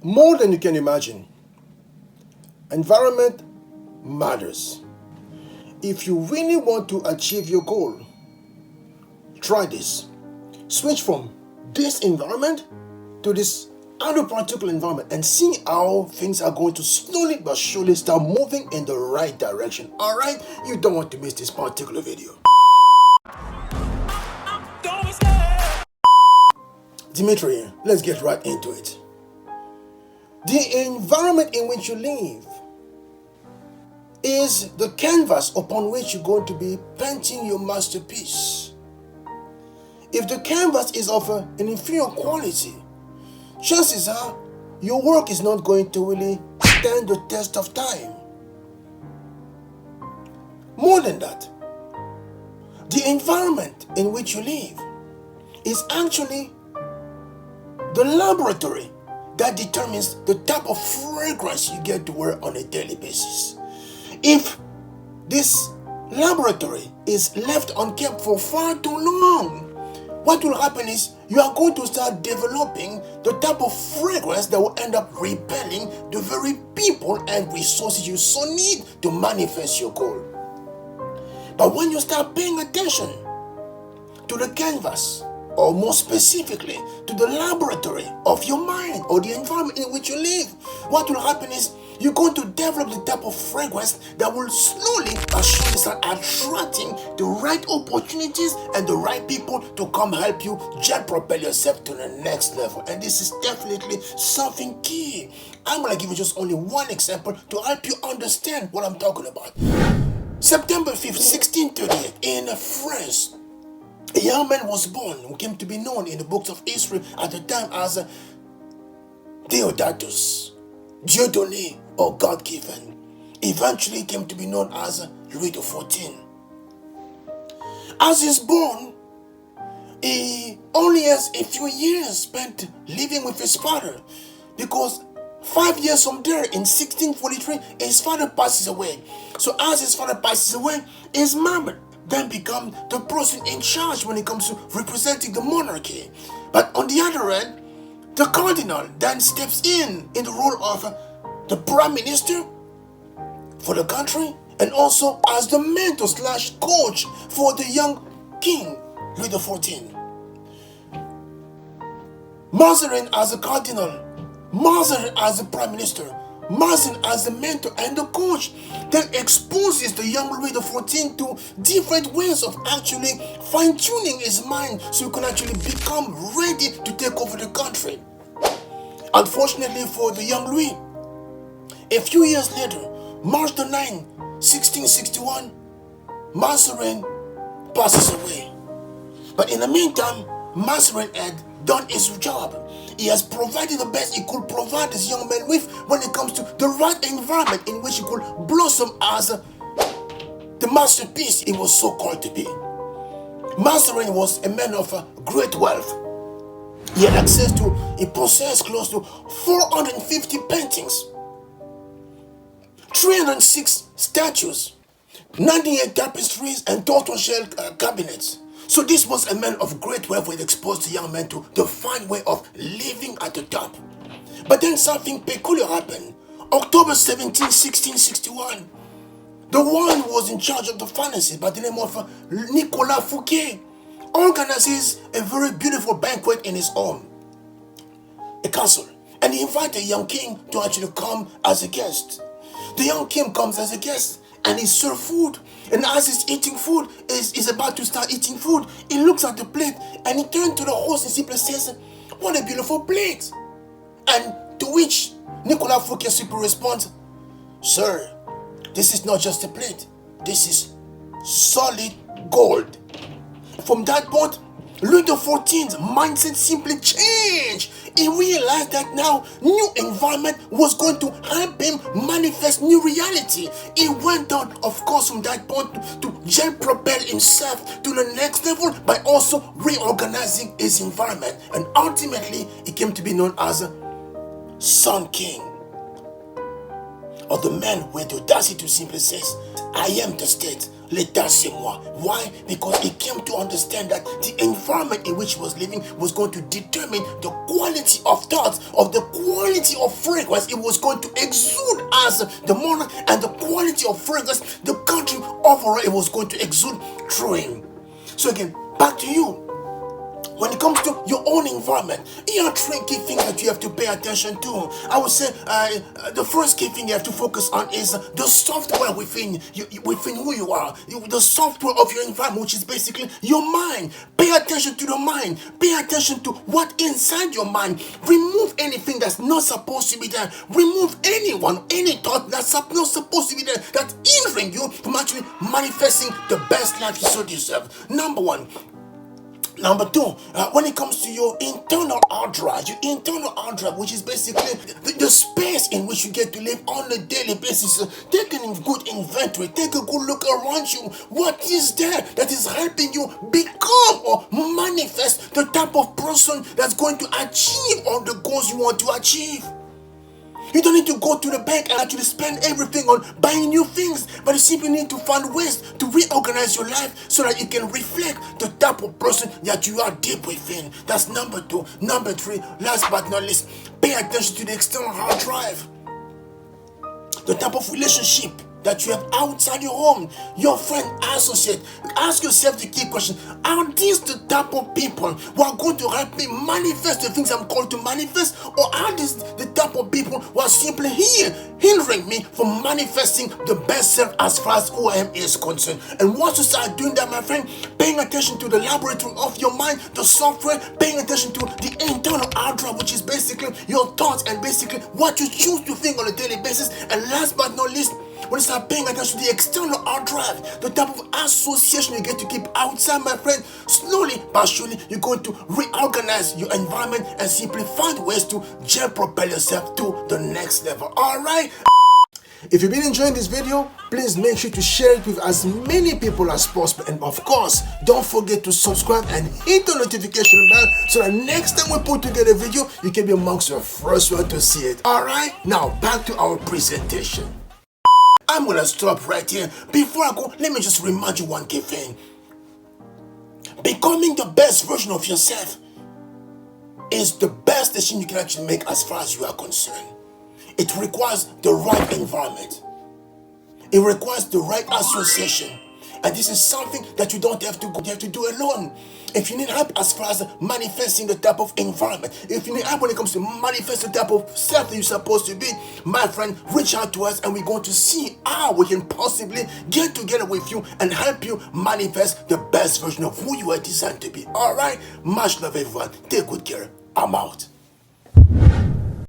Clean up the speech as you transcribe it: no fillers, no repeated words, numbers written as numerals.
More than you can imagine. Environment matters. If you really want to achieve your goal, try this. Switch from this environment to this other particular environment and see how things are going to slowly but surely start moving in the right direction. Alright? You don't want to miss this particular video. Dimitri, let's get right into it. The environment in which you live is the canvas upon which you're going to be painting your masterpiece. If the canvas is of an inferior quality, chances are your work is not going to really stand the test of time. More than that, the environment in which you live is actually the laboratory that determines the type of fragrance you get to wear on a daily basis. If this laboratory is left unkept for far too long, what will happen is you are going to start developing the type of fragrance that will end up repelling the very people and resources you so need to manifest your goal. But when you start paying attention to the canvas, or more specifically to the laboratory of your mind or the environment in which you live, what will happen is you're going to develop the type of fragrance that will slowly but surely start attracting the right opportunities and the right people to come help you jet propel yourself to the next level. And this is definitely something key. I'm going to give you just only one example to help you understand what I'm talking about. September 5th, 1638, in France, a young man was born who came to be known in the books of history at the time as Deodatus, Dieudonné, or God-given. Eventually came to be known as Louis XIV. As he's born, he only has a few years spent living with his father, because 5 years from there, in 1643, his father passes away. So as his father passes away, his mom then become the person in charge when it comes to representing the monarchy. But on the other end, the cardinal then steps in the role of the prime minister for the country, and also as the mentor slash coach for the young king, Louis XIV. Mazarin as a cardinal, Mazarin as the prime minister, Mazarin as the mentor and the coach, then exposes the young Louis XIV to different ways of actually fine-tuning his mind so he can actually become ready to take over the country. Unfortunately for the young Louis, a few years later, March the 9th, 1661, Mazarin passes away. But in the meantime, Mazarin had done his job. He has provided the best he could provide this young man with when it comes to the right environment in which he could blossom as the masterpiece he was so called to be. Mazarin was a man of great wealth. He had access to, he possessed close to 450 paintings, 306 statues, 98 tapestries, and tortoiseshell cabinets. So this was a man of great wealth who had exposed the young man to the fine way of living at the top. But then something peculiar happened. October 17, 1661, the one who was in charge of the finances by the name of Nicolas Fouquet organizes a very beautiful banquet in his home, a castle, and he invited the young king to actually come as a guest. The young king comes as a guest and he serves food. And as he's eating food, is about to start eating food, he looks at the plate and he turns to the host and simply says, "What a beautiful plate." And to which Nicolas Fouquet simply responds, "Sir, this is not just a plate. This is solid gold." From that point, Louis XIV's mindset simply changed. He realized that now new environment was going to help him manifest new reality. He went on, of course, from that point to jet propel himself to the next level by also reorganizing his environment. And ultimately, he came to be known as Sun King, or the man with the audacity to simply say, "I am the state. L'état c'est moi." Why? Because he came to understand that the environment in which he was living was going to determine the quality of thoughts, of the quality quality of fragrance it was going to exude as the monarch, and the quality of fragrance the country overall it was going to exude through him. So again, back to you. When it comes to your own environment, here are three key things that you have to pay attention to. I would say the first key thing you have to focus on is the software within who you are. The software of your environment, which is basically your mind. Pay attention to the mind. Pay attention to what inside your mind. Remove anything that's not supposed to be there. Remove any thought that's not supposed to be there, that's hindering you from actually manifesting the best life you so deserve. Number one. Number two, when it comes to your internal hard drive, which is basically the space in which you get to live on a daily basis, take a good inventory, take a good look around you. What is there that is helping you become or manifest the type of person that's going to achieve all the goals you want to achieve? You don't need to go to the bank and actually spend everything on buying new things, but you simply need to find ways to reorganize your life so that you can reflect the type of person that you are deep within. That's number two. Number three, last but not least, pay attention to the external hard drive. The type of relationship that you have outside your home, your friend, associate. Ask yourself the key question: are these the type of people who are going to help me manifest the things I'm called to manifest, or are these the type of people who are simply here hindering me from manifesting the best self as far as who I am is concerned? And once you start doing that, my friend, paying attention to the laboratory of your mind, the software, paying attention to the internal hard drive, which is basically your thoughts and basically what you choose to think on a daily basis. And last but not least, when you start paying attention to the external hard drive, the type of association you get to keep outside, my friend, slowly but surely you're going to reorganize your environment and simply find ways to propel yourself to the next level. Alright? If you've been enjoying this video, please make sure to share it with as many people as possible. And of course, don't forget to subscribe and hit the notification bell so that next time we put together a video, you can be amongst the first one to see it. Alright? Now back to our presentation. I'm gonna stop right here. Before I go, let me just remind you one key thing. Becoming the best version of yourself is the best decision you can actually make as far as you are concerned. It requires the right environment. It requires the right association. And this is something that you don't have to do alone. If you need help as far as manifesting the type of environment, if you need help when it comes to manifest the type of self that you're supposed to be, my friend, reach out to us and we're going to see how we can possibly get together with you and help you manifest the best version of who you are designed to be. Alright? Much love, everyone. Take good care. I'm out.